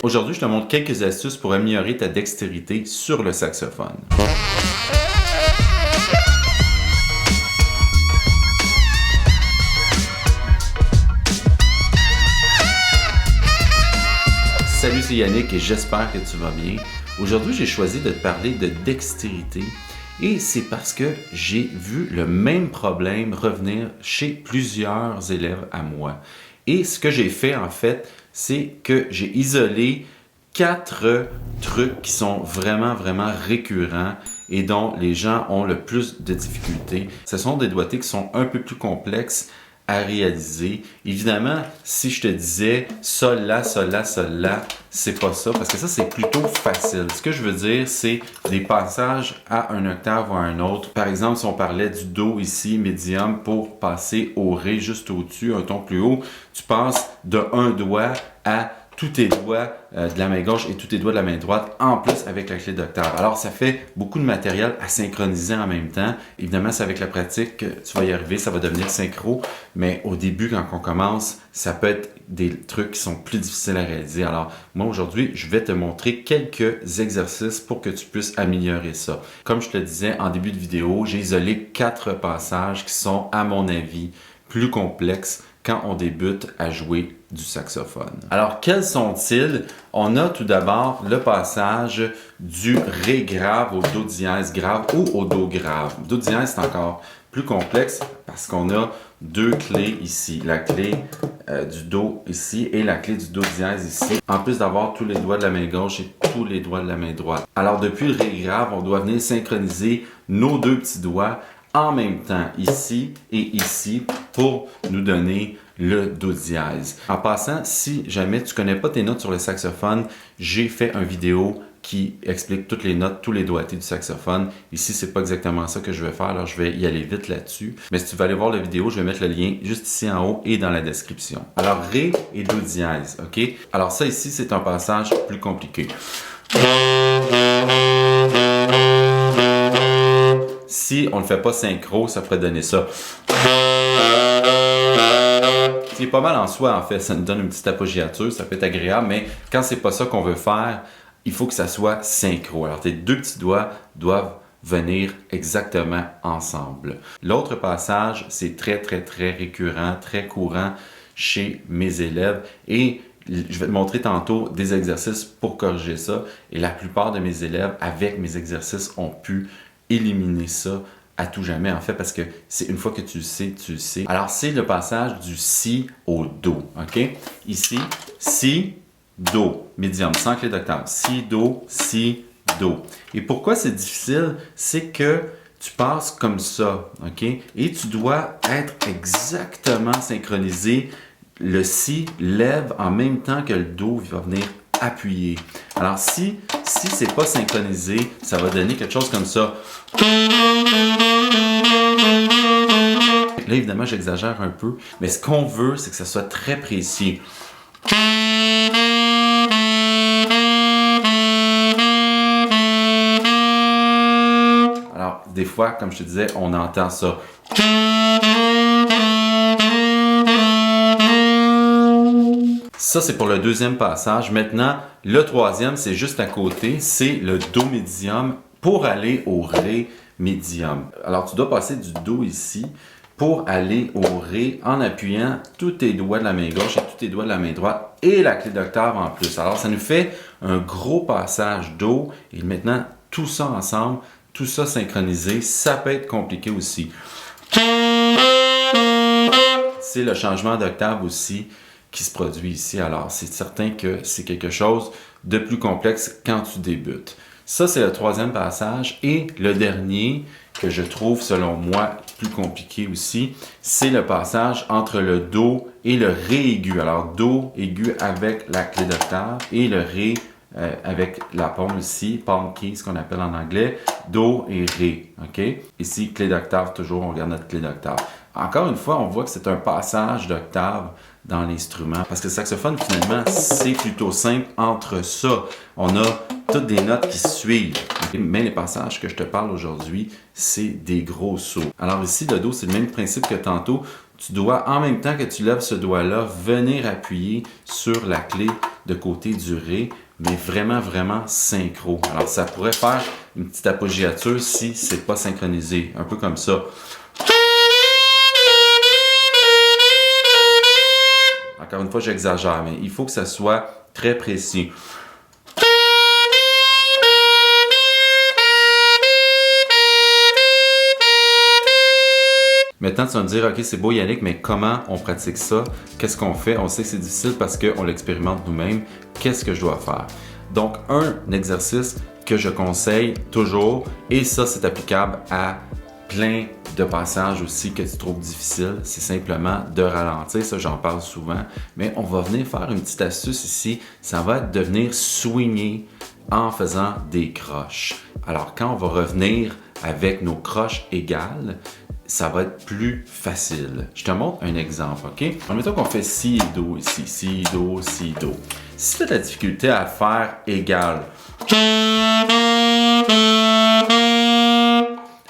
Aujourd'hui, je te montre quelques astuces pour améliorer ta dextérité sur le saxophone. Salut, c'est Yannick et j'espère que tu vas bien. Aujourd'hui, j'ai choisi de te parler de dextérité et c'est parce que j'ai vu le même problème revenir chez plusieurs élèves à moi. Et ce que j'ai fait en fait, c'est que j'ai isolé 4 trucs qui sont vraiment récurrents et dont les gens ont le plus de difficultés. Ce sont des doigtés qui sont un peu plus complexes à réaliser. Évidemment, si je te disais sol, la, c'est pas ça, parce que ça, c'est plutôt facile. Ce que je veux dire, c'est des passages à un octave ou à un autre. Par exemple, si on parlait du do ici, médium, pour passer au ré juste au-dessus, un ton plus haut, tu passes de un doigt à tous tes doigts de la main gauche et tous tes doigts de la main droite, en plus avec la clé d'octave. Alors, ça fait beaucoup de matériel à synchroniser en même temps. Évidemment, c'est avec la pratique que tu vas y arriver, ça va devenir synchro, mais au début, quand on commence, ça peut être des trucs qui sont plus difficiles à réaliser. Alors, moi, aujourd'hui, je vais te montrer quelques exercices pour que tu puisses améliorer ça. Comme je te le disais en début de vidéo, j'ai isolé 4 passages qui sont, à mon avis, plus complexes quand on débute à jouer du saxophone. Alors, quels sont-ils? On a tout d'abord le passage du Ré grave au Do dièse grave ou au Do grave. Do dièse, c'est encore plus complexe parce qu'on a 2 clés ici. La clé du Do ici et la clé du Do dièse ici. En plus d'avoir tous les doigts de la main gauche et tous les doigts de la main droite. Alors, depuis le Ré grave, on doit venir synchroniser nos 2 petits doigts en même temps, ici et ici, pour nous donner le Do dièse. En passant, si jamais tu ne connais pas tes notes sur le saxophone, j'ai fait une vidéo qui explique toutes les notes, tous les doigtés du saxophone. Ici, c'est pas exactement ça que je vais faire, alors je vais y aller vite là-dessus. Mais si tu veux aller voir la vidéo, je vais mettre le lien juste ici en haut et dans la description. Alors, Ré et Do dièse, ok? Alors ça ici, c'est un passage plus compliqué. Si on ne le fait pas synchro, ça pourrait donner ça. C'est pas mal en soi, en fait. Ça nous donne une petite appoggiature, ça peut être agréable, mais quand c'est pas ça qu'on veut faire, il faut que ça soit synchro. Alors, tes 2 petits doigts doivent venir exactement ensemble. L'autre passage, c'est très récurrent, très courant chez mes élèves et je vais te montrer tantôt des exercices pour corriger ça. Et la plupart de mes élèves, avec mes exercices, ont pu éliminer ça à tout jamais, en fait, parce que c'est une fois que tu le sais, tu le sais. Alors, c'est le passage du Si au Do, OK? Ici, Si, Do, médium, sans clé d'octave. Si, Do, Do. Et pourquoi c'est difficile? C'est que tu passes comme ça, OK? Et tu dois être exactement synchronisé. Le Si lève en même temps que le Do, il va venir appuyer. Alors, si c'est pas synchronisé, ça va donner quelque chose comme ça. Là, évidemment, j'exagère un peu, mais ce qu'on veut, c'est que ça soit très précis. Alors, des fois, comme je te disais, on entend ça. Ça, c'est pour le deuxième passage. Maintenant, le troisième, c'est juste à côté. C'est le Do médium pour aller au Ré médium. Alors, tu dois passer du Do ici pour aller au Ré en appuyant tous tes doigts de la main gauche et tous tes doigts de la main droite et la clé d'octave en plus. Alors, ça nous fait un gros passage Do et maintenant, tout ça ensemble, tout ça synchronisé, ça peut être compliqué aussi. C'est le changement d'octave aussi qui se produit ici. Alors, c'est certain que c'est quelque chose de plus complexe quand tu débutes. Ça, c'est le troisième passage. Et le dernier, que je trouve, selon moi, plus compliqué aussi, c'est le passage entre le Do et le Ré aigu. Alors, Do aigu avec la clé d'octave et le Ré avec la paume ici, palm key, ce qu'on appelle en anglais, Do et Ré. OK? Ici, clé d'octave, toujours, on regarde notre clé d'octave. Encore une fois, on voit que c'est un passage d'octave dans l'instrument. Parce que le saxophone, finalement, c'est plutôt simple entre ça. On a toutes des notes qui se suivent. Mais les passages que je te parle aujourd'hui, c'est des gros sauts. Alors ici, le Do, c'est le même principe que tantôt. Tu dois, en même temps que tu lèves ce doigt-là, venir appuyer sur la clé de côté du Ré, mais vraiment, vraiment synchro. Alors, ça pourrait faire une petite appoggiature si c'est pas synchronisé. Un peu comme ça. Encore une fois, j'exagère, mais il faut que ça soit très précis. Maintenant, tu vas me dire, OK, c'est beau Yannick, mais comment on pratique ça? Qu'est-ce qu'on fait? On sait que c'est difficile parce qu'on l'expérimente nous-mêmes. Qu'est-ce que je dois faire? Donc, un exercice que je conseille toujours, et ça, c'est applicable à plein de passages aussi que tu trouves difficiles, c'est simplement de ralentir. Ça, j'en parle souvent, mais on va venir faire une petite astuce ici. Ça va être de venir swinger en faisant des croches. Alors, quand on va revenir avec nos croches égales, ça va être plus facile. Je te montre un exemple, OK? Admettons qu'on fait Si et Do ici. Si, Do, Si, Do. Si tu as de la difficulté à faire égal,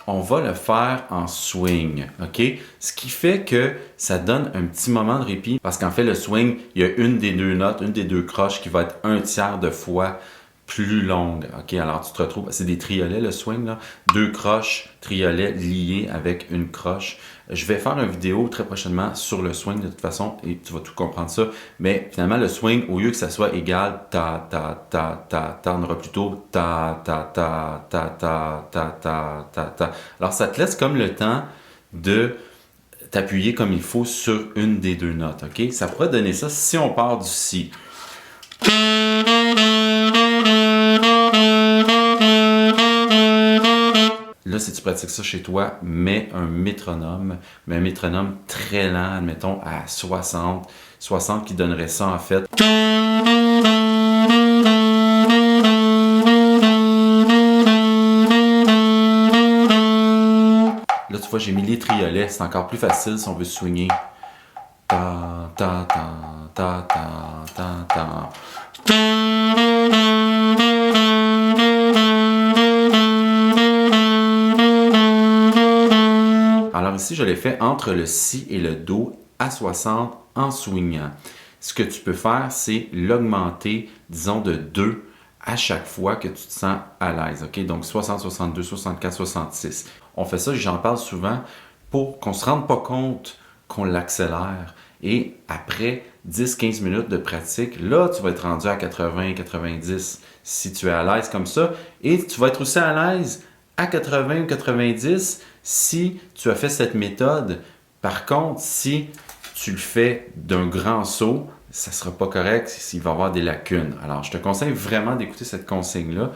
on va le faire en swing, OK? Ce qui fait que ça donne un petit moment de répit parce qu'en fait, le swing, il y a une des deux notes, une des deux croches qui va être un tiers de fois plus longue. OK, alors tu te retrouves, c'est des triolets le swing, là. Deux croches, triolets liés avec une croche. Je vais faire une vidéo très prochainement sur le swing de toute façon et tu vas tout comprendre ça. Mais finalement, le swing, au lieu que ça soit égal, ta, ta, ta, ta, ta, on aura plutôt ta, ta, ta, ta, ta, ta, ta, ta, ta. Alors ça te laisse comme le temps de t'appuyer comme il faut sur une des deux notes. OK, ça pourrait donner ça si on part du Si. Là, si tu pratiques ça chez toi, mets un métronome très lent, admettons à 60 qui donnerait ça en fait. Là, tu vois, j'ai mis les triolets, c'est encore plus facile si on veut swinger. Ta, ta, ta, ta, ta, ta, ta. Alors ici, je l'ai fait entre le Si et le Do à 60 en swingant. Ce que tu peux faire, c'est l'augmenter, disons, de 2 à chaque fois que tu te sens à l'aise. OK? Donc 60, 62, 64, 66. On fait ça, j'en parle souvent, pour qu'on ne se rende pas compte qu'on l'accélère. Et après 10-15 minutes de pratique, là, tu vas être rendu à 80-90 si tu es à l'aise comme ça. Et tu vas être aussi à l'aise à 80 ou 90 si tu as fait cette méthode. Par contre, si tu le fais d'un grand saut, ça ne sera pas correct s'il va y avoir des lacunes. Alors, je te conseille vraiment d'écouter cette consigne-là.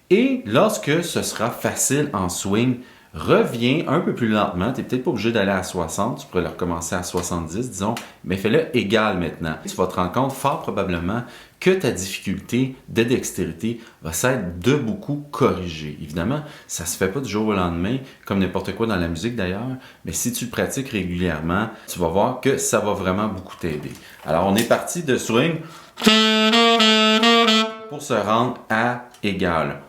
Et lorsque ce sera facile en swing, reviens un peu plus lentement. Tu n'es peut-être pas obligé d'aller à 60, tu pourrais le recommencer à 70, disons, mais fais-le égal maintenant. Tu vas te rendre compte fort probablement que ta difficulté de dextérité va s'être de beaucoup corrigée. Évidemment, ça ne se fait pas du jour au lendemain, comme n'importe quoi dans la musique d'ailleurs, mais si tu le pratiques régulièrement, tu vas voir que ça va vraiment beaucoup t'aider. Alors, on est parti de swing pour se rendre à égal.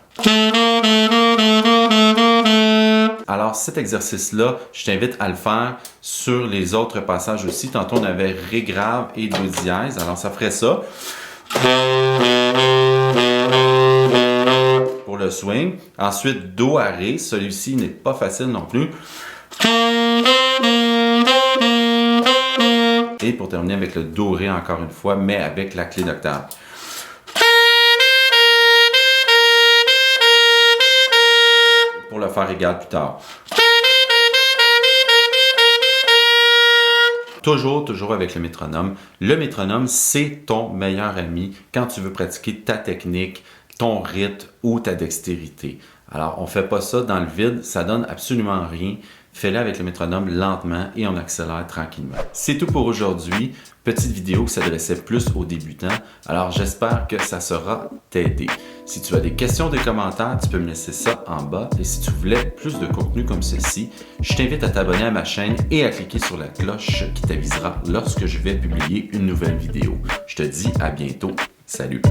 Alors, cet exercice-là, je t'invite à le faire sur les autres passages aussi. Tantôt, on avait Ré grave et Do dièse. Alors, ça ferait ça. Pour le swing. Ensuite, Do à Ré. Celui-ci n'est pas facile non plus. Et pour terminer avec le Do Ré encore une fois, mais avec la clé d'octave. Pour le faire égal plus tard. Toujours avec le métronome. Le métronome, c'est ton meilleur ami quand tu veux pratiquer ta technique, ton rythme ou ta dextérité. Alors, on ne fait pas ça dans le vide, ça donne absolument rien. fais-le avec le métronome lentement et on accélère tranquillement. C'est tout pour aujourd'hui. Petite vidéo qui s'adressait plus aux débutants, alors j'espère que ça sera t'aider. Si tu as des questions, des commentaires, tu peux me laisser ça en bas. Et si tu voulais plus de contenu comme ceci, je t'invite à t'abonner à ma chaîne et à cliquer sur la cloche qui t'avisera lorsque je vais publier une nouvelle vidéo. Je te dis à bientôt. Salut!